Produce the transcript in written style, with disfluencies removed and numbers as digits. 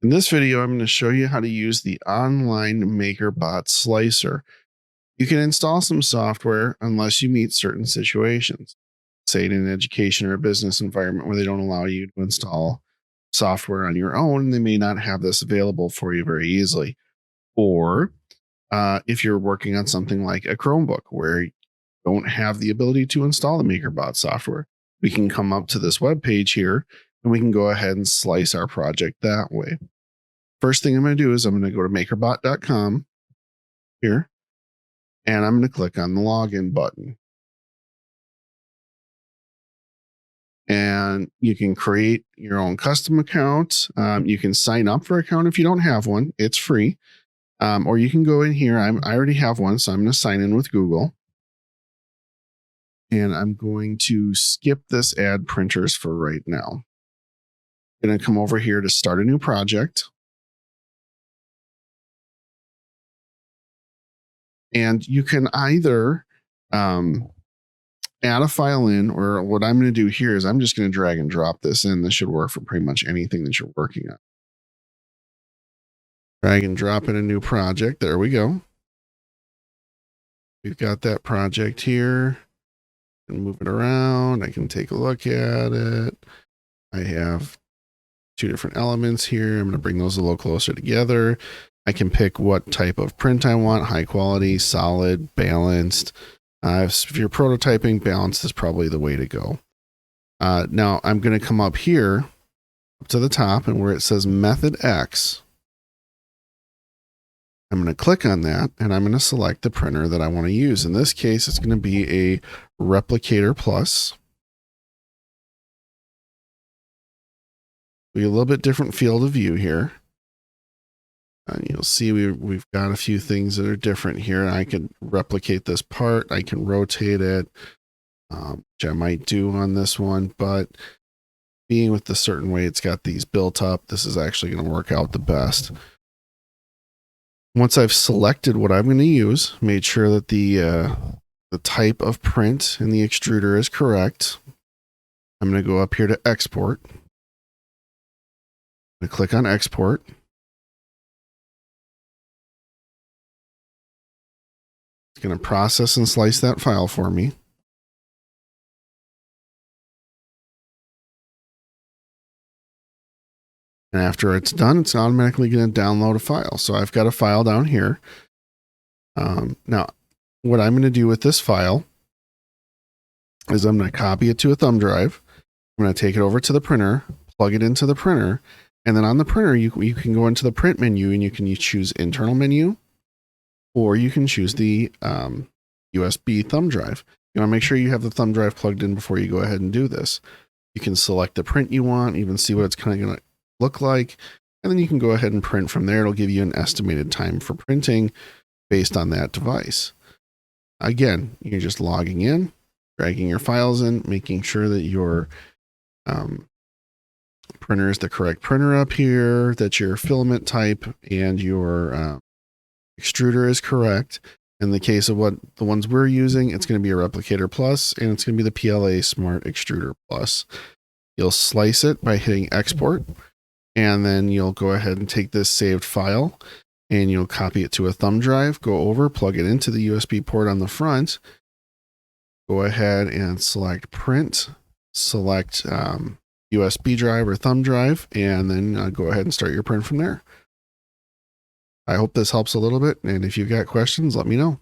In this video, I'm going to show you how to use the online Makerbot Slicer. You can install some software unless you meet certain situations. Say in an education or a business environment where they don't allow you to install software on your own, they may not have this available for you very easily. Or if you're working on something like a Chromebook where you don't have the ability to install the Makerbot software, we can come up to this web page here and we can go ahead and slice our project that way. First thing I'm going to do is I'm going to go to makerbot.com here, and I'm going to click on the login button. And you can create your own custom account. You can sign up for an account if you don't have one. It's free. Or you can go in here. I already have one, so I'm going to sign in with Google. And I'm going to skip this add printers for right now. I'm going to come over here to start a new project. And you can either add a file in, or what I'm going to do here is I'm just going to drag and drop this in. This should work for pretty much anything that you're working on. Drag and drop in a new project. There we go. We've got that project here. And move it around. I can take a look at it. I have two different elements here. I'm going to bring those a little closer together. I can pick what type of print I want: high quality, solid, balanced. If you're prototyping, balanced is probably the way to go. Now I'm going to come up here up to the top, and where it says method X, I'm going to click on that, and I'm going to select the printer that I want to use. In this case, it's going to be a Replicator Plus. We have a little bit different field of view here. You'll see we've got a few things that are different here. I can replicate this part. I can rotate it, which I might do on this one, but being with the certain way it's got these built up, this is actually going to work out the best. Once I've selected what I'm going to use, made sure that the type of print in the extruder is correct, I'm going to go up here to export. I'm going to click on export. It's going to process and slice that file for me. And after it's done, it's automatically going to download a file. So I've got a file down here. Now, what I'm going to do with this file is I'm going to copy it to a thumb drive. I'm going to take it over to the printer, plug it into the printer, and then on the printer, you can go into the print menu and you can choose internal menu, or you can choose the USB thumb drive. You want to make sure you have the thumb drive plugged in before you go ahead and do this. You can select the print you want, even see what it's kind of going to look like, and then you can go ahead and print from there. It'll give you an estimated time for printing based on that device. Again, you're just logging in, dragging your files in, making sure that your printer is the correct printer up here, that your filament type and your extruder is correct. In the case of what the ones we're using, it's going to be a Replicator Plus, and it's going to be the PLA Smart Extruder Plus. You'll slice it by hitting export, and then you'll go ahead and take this saved file and you'll copy it to a thumb drive, go over, plug it into the USB port on the front, go ahead and select print, select USB drive or thumb drive, and then go ahead and start your print from there. I hope this helps a little bit, and if you've got questions, let me know.